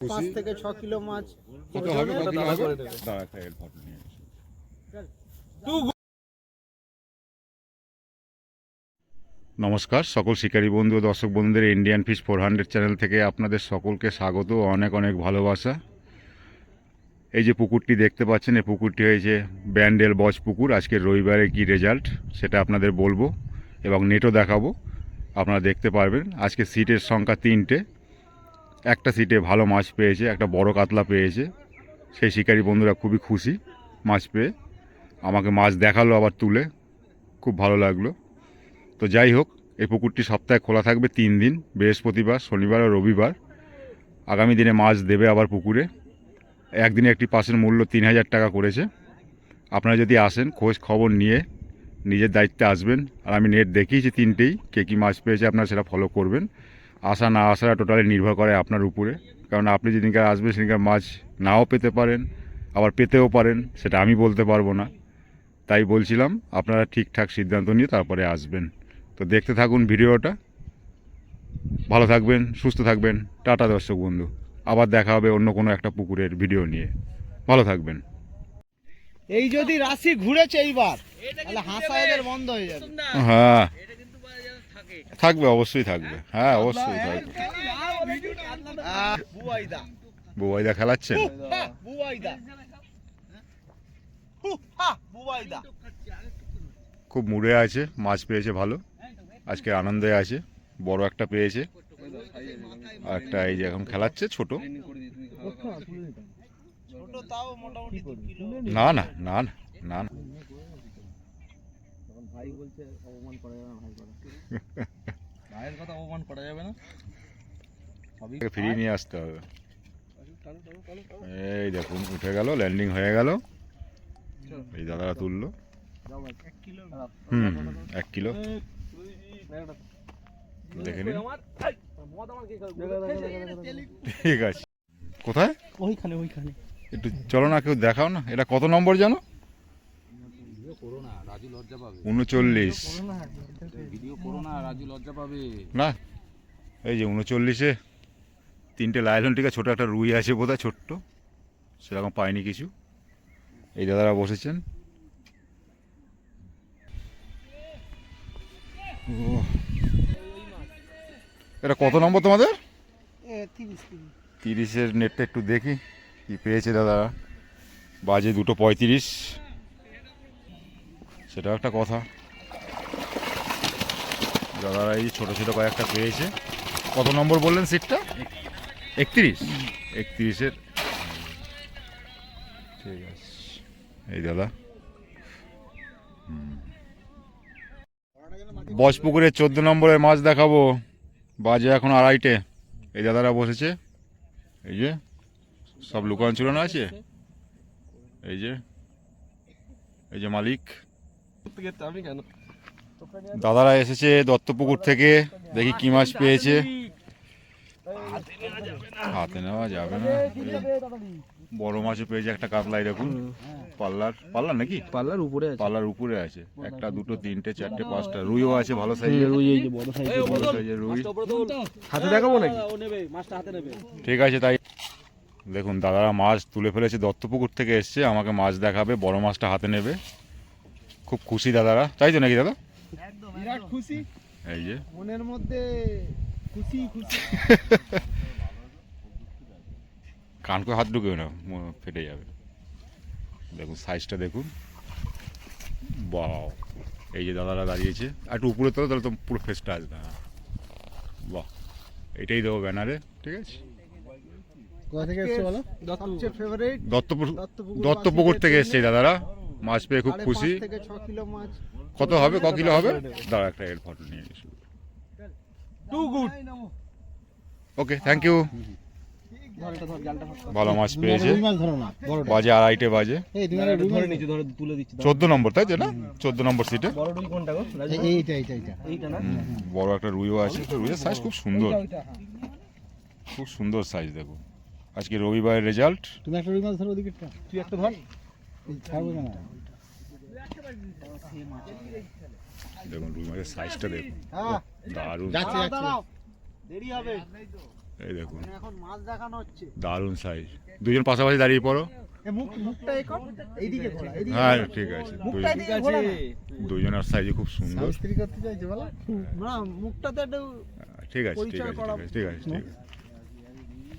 5 থেকে 6 কিলো মাছ কত হবে? দাঁড়া একটা এর ফটো নিয়ে আসি। নমস্কার সকল শিকারী বন্ধু ও দর্শক বন্ধুদের ইন্ডিয়ান ফিশ 400 চ্যানেল থেকে আপনাদের সকলকে স্বাগত ও অনেক অনেক ভালোবাসা। এই যে পুকুরটি দেখতে পাচ্ছেন, এই পুকুরটি হয়েছে ব্যান্ডেল বজ পুকুর। আজকে রবিবারে কি রেজাল্ট সেটা আপনাদের বলবো এবং নেটও দেখাবো, আপনারা দেখতে পারবেন। আজকে সিটের সংখ্যা 3টে, একটা সিটে ভালো মাছ পেয়েছে, একটা বড় কাতলা পেয়েছে। সেই শিকারী বন্ধুরা খুবই খুশি মাছ পেয়ে, আমাকে মাছ দেখালো আবার তুলে, খুব ভালো লাগলো। তো যাই হোক, এই পুকুরটি সপ্তাহে খোলা থাকবে 3 দিন, বৃহস্পতিবার, শনিবার ও রবিবার। আগামী দিনে মাছ দেবে আবার পুকুরে। একদিনে একটি পাসের মূল্য 3000 টাকা করেছে। আপনারা যদি আসেন, খোঁজ খবর নিয়ে নিজের দায়িত্বে আসবেন। আর আমি নেট দেখিয়েছি 3টেই, কে কী মাছ পেয়েছে আপনারা সেটা ফলো করবেন। আসা না আসাটা টোটালি নির্ভর করে আপনার উপরে, কারণ আপনি যেদিনকার আসবেন সেদিনকার মাছ নাও পেতে পারেন, আবার পেতেও পারেন, সেটা আমি বলতে পারবো না। তাই বলছিলাম আপনারা ঠিকঠাক সিদ্ধান্ত নিয়ে তারপরে আসবেন। তো দেখতে থাকুন ভিডিওটা, ভালো থাকবেন, সুস্থ থাকবেন। টাটা দর্শক বন্ধু, আবার দেখা হবে অন্য কোনো একটা পুকুরের ভিডিও নিয়ে। ভালো থাকবেন। এই যদি রাশি ঘুরেছে এইবার, তাহলে হাসা এদের বন্ধ হয়ে যাবে। হ্যাঁ থাকবে, অবশ্যই থাকবে, হ্যাঁ অবশ্যই থাকবে। বুবাইদা খেলাচ্ছেন। খুব মুড়ে আছে, মাছ পেয়েছে ভালো, আজকে আনন্দে আছে। বড় একটা পেয়েছে, আর একটা এই যে এখন খেলাচ্ছে ছোট। না না না না না না, ফিরিয়ে নিয়ে আসতে হবে। এই দেখুন উঠে গেল, ল্যান্ডিং হয়ে গেল। এই দাদারা তুললো। 1 কিলো দেখে নিন। ঠিক আছে, কোথায়? ওইখানে একটু চলো না, কেউ দেখাও না। এটা কত নম্বর জানো? 39 না, এই যে 39-এ 3টে লাইলন টিকা, ছোট একটা রুই আছে বোধহয়, ছোট্ট, সেরকম পাইনি কিছু। এই দাদারা বসেছেন। এটা কত নম্বর তোমাদের? 30-এর নেটটা একটু দেখি কি পেয়েছে দাদা। বাজে 2:35, সেটাও একটা কথা। দাদারা এই ছোটো ছোটো কয়েকটা পেয়েছে। কত নম্বর বললেন সিটটা? 31-এর। ঠিক আছে, এই দাদা বজপুকুরের 14 নম্বরের মাছ দেখাবো। বাজে এখন 2:30। এই দাদারা বসেছে, এই যে সব লুকান চুরানো আছে। এই যে মালিক দাদারা এসেছে দত্তপুকুর থেকে। দেখি কি মাছ পেয়েছে। হাতে নেওয়া যাবে না। বড় মাছও পেয়েছে, একটা কাতলাই দেখুন। পাল্লার নাকি পাল্লার উপরে আছে। 1, 2, 3, 4, 5টা রুইও আছে, ভালো সাইজের রুই। হাতে দেখাবো নাকি? ঠিক আছে, তাই দেখুন দাদারা মাছ তুলে ফেলেছে। দত্তপুকুর থেকে এসছে, আমাকে মাছ দেখাবে, বড় মাছটা হাতে নেবে। খুব খুশি দাদারা, তাই তো নাকি দাদা? বিরাট খুশি, এই যে মনের মধ্যে খুশি। কান করে হাত ঢুকেও না, ফেটে যাবে। দেখুন সাইজটা দেখুন, বাহ। এই যে দাদারা দাঁড়িয়েছে, একটু উপরে তোলো, তাহলে তো পুরো ফেসটা আসবে। বাহ, এটাই দেবো ব্যানারে। ঠিক আছে, দত্তপুকুর থেকে এসছে দাদারা। মাছ পেয়ে খুব খুশি। কত হবে, ক কিলো হবে? দাঁড়া একটা এর ফটো নিয়ে এসো। ওকে, থ্যাংক ইউ। ভালো মাছ পেয়েছে। বাজে 2:30 বাজে। 14 নম্বর, তাই তো না? 14 নম্বর সিটে বড় একটা রুইও আছে। রুইয়ের সাইজ খুব সুন্দর, খুব সুন্দর সাইজ। দেখো আজকে রবিবারের রেজাল্ট। তুমি একটা রুই মাছ ধরো, ওদিকেরটা তুই একটা ধর। দেখুন রুই মাছের সাইজটা দেখুন, দারুণ। দেরি হবে। এই দেখুন মানে এখন মাছ দেখানো হচ্ছে। দারুণ সাইজ। দুজন পাশাপাশি দাঁড়িয়ে পড়ো। মুখটা এখন এইদিকে ঘোরা, এইদিকে হ্যাঁ ঘোরা। ঠিক আছে, মুখটা এদিকে ঘোরা না। দুজনের সাইজে খুব সুন্দর। স্ত্রী করতে চাইছে বলো না, মুখটা তো একটু ঠিক আছে ঠিক পরিচয় আছে করা- ঠিক আছে ঠিক আছে ঠিক আছে।